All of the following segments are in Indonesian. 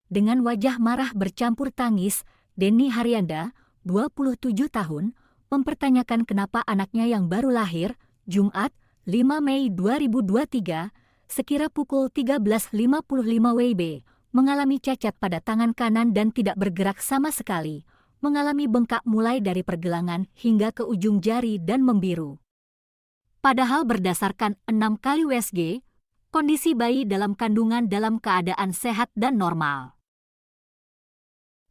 Dengan wajah marah bercampur tangis, Denny Haryanda, 27 tahun, mempertanyakan kenapa anaknya yang baru lahir, Jumat, 5 Mei 2023, sekira pukul 13.55 WIB, mengalami cacat pada tangan kanan dan tidak bergerak sama sekali, mengalami bengkak mulai dari pergelangan hingga ke ujung jari dan membiru. Padahal berdasarkan 6 kali USG, kondisi bayi dalam kandungan dalam keadaan sehat dan normal.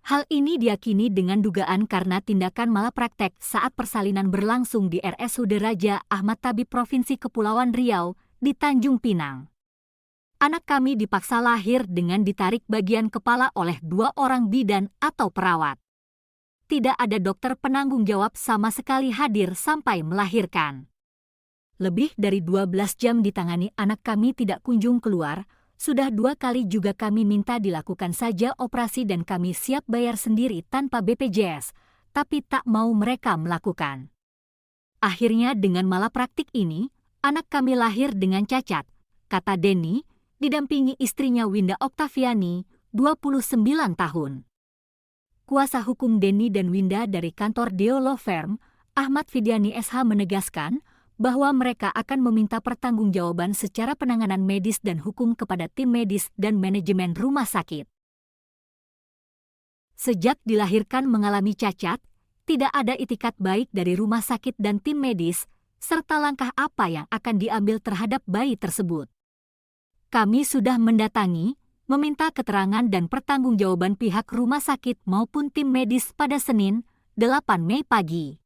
Hal ini diyakini dengan dugaan karena tindakan malapraktek saat persalinan berlangsung di RSUD Raja Ahmad Tabib Provinsi Kepulauan Riau di Tanjung Pinang. Anak kami dipaksa lahir dengan ditarik bagian kepala oleh 2 orang bidan atau perawat. Tidak ada dokter penanggung jawab sama sekali hadir sampai melahirkan. Lebih dari 12 jam ditangani anak kami tidak kunjung keluar. Sudah 2 kali juga kami minta dilakukan saja operasi dan kami siap bayar sendiri tanpa BPJS, tapi tak mau mereka melakukan. Akhirnya dengan malapraktik ini, anak kami lahir dengan cacat, kata Denny, didampingi istrinya Winda Oktaviani, 29 tahun. Kuasa hukum Denny dan Winda dari kantor Deo Law Firm, Ahmad Fidyani SH menegaskan, bahwa mereka akan meminta pertanggungjawaban secara penanganan medis dan hukum kepada tim medis dan manajemen rumah sakit. Sejak dilahirkan mengalami cacat, tidak ada itikat baik dari rumah sakit dan tim medis, serta langkah apa yang akan diambil terhadap bayi tersebut. Kami sudah mendatangi, meminta keterangan dan pertanggungjawaban pihak rumah sakit maupun tim medis pada Senin, 8 Mei pagi.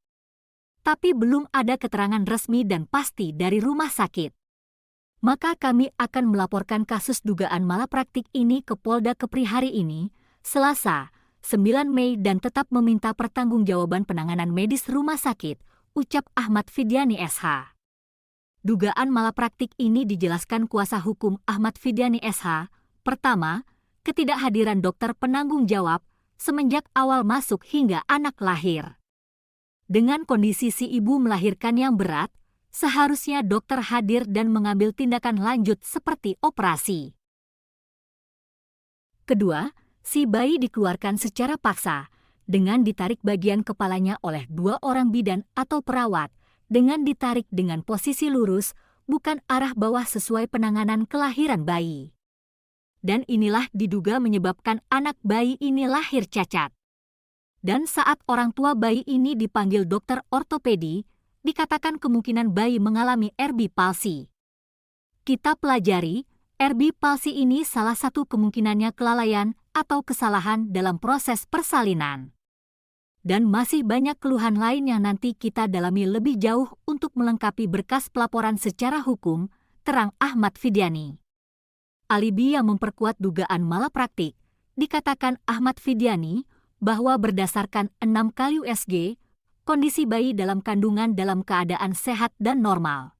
Tapi belum ada keterangan resmi dan pasti dari rumah sakit. Maka kami akan melaporkan kasus dugaan malapraktik ini ke Polda Kepri hari ini, Selasa, 9 Mei dan tetap meminta pertanggungjawaban penanganan medis rumah sakit, ucap Ahmad Fidyani SH. Dugaan malapraktik ini dijelaskan kuasa hukum Ahmad Fidyani SH, pertama, ketidakhadiran dokter penanggung jawab semenjak awal masuk hingga anak lahir. Dengan kondisi si ibu melahirkan yang berat, seharusnya dokter hadir dan mengambil tindakan lanjut seperti operasi. Kedua, si bayi dikeluarkan secara paksa, dengan ditarik bagian kepalanya oleh 2 orang bidan atau perawat, dengan ditarik dengan posisi lurus, bukan arah bawah sesuai penanganan kelahiran bayi. Dan inilah diduga menyebabkan anak bayi ini lahir cacat. Dan saat orang tua bayi ini dipanggil dokter ortopedi, dikatakan kemungkinan bayi mengalami RB palsi. Kita pelajari, RB palsi ini salah satu kemungkinannya kelalaian atau kesalahan dalam proses persalinan. Dan masih banyak keluhan lain yang nanti kita dalami lebih jauh untuk melengkapi berkas pelaporan secara hukum, terang Ahmad Fidyani. Alibi yang memperkuat dugaan malapraktik, dikatakan Ahmad Fidyani, bahwa berdasarkan 6 kali USG, kondisi bayi dalam kandungan dalam keadaan sehat dan normal.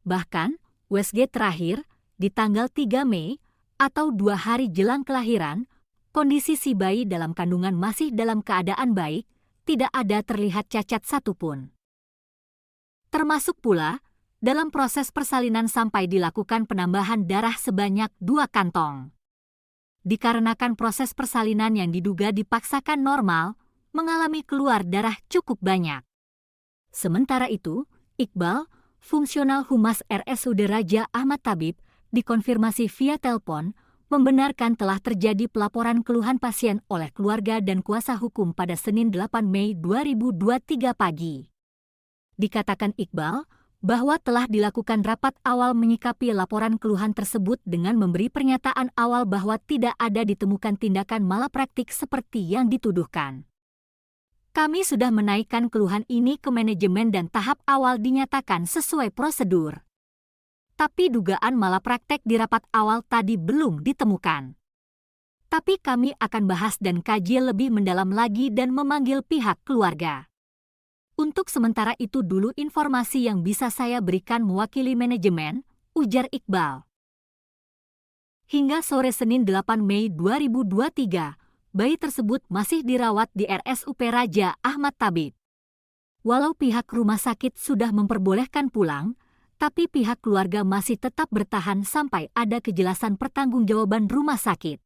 Bahkan, USG terakhir, di tanggal 3 Mei, atau 2 hari jelang kelahiran, kondisi si bayi dalam kandungan masih dalam keadaan baik, tidak ada terlihat cacat satupun. Termasuk pula, dalam proses persalinan sampai dilakukan penambahan darah sebanyak 2 kantong. Dikarenakan proses persalinan yang diduga dipaksakan normal, mengalami keluar darah cukup banyak. Sementara itu, Iqbal, fungsional humas RSUD Raja Ahmad Tabib, dikonfirmasi via telepon, membenarkan telah terjadi pelaporan keluhan pasien oleh keluarga dan kuasa hukum pada Senin 8 Mei 2023 pagi. Dikatakan Iqbal, bahwa telah dilakukan rapat awal menyikapi laporan keluhan tersebut dengan memberi pernyataan awal bahwa tidak ada ditemukan tindakan malapraktik seperti yang dituduhkan. Kami sudah menaikkan keluhan ini ke manajemen dan tahap awal dinyatakan sesuai prosedur. Tapi dugaan malapraktek di rapat awal tadi belum ditemukan. Tapi kami akan bahas dan kaji lebih mendalam lagi dan memanggil pihak keluarga. Untuk sementara itu dulu informasi yang bisa saya berikan mewakili manajemen, ujar Iqbal. Hingga sore Senin 8 Mei 2023, bayi tersebut masih dirawat di RSUP Raja Ahmad Tabib. Walau pihak rumah sakit sudah memperbolehkan pulang, tapi pihak keluarga masih tetap bertahan sampai ada kejelasan pertanggungjawaban rumah sakit.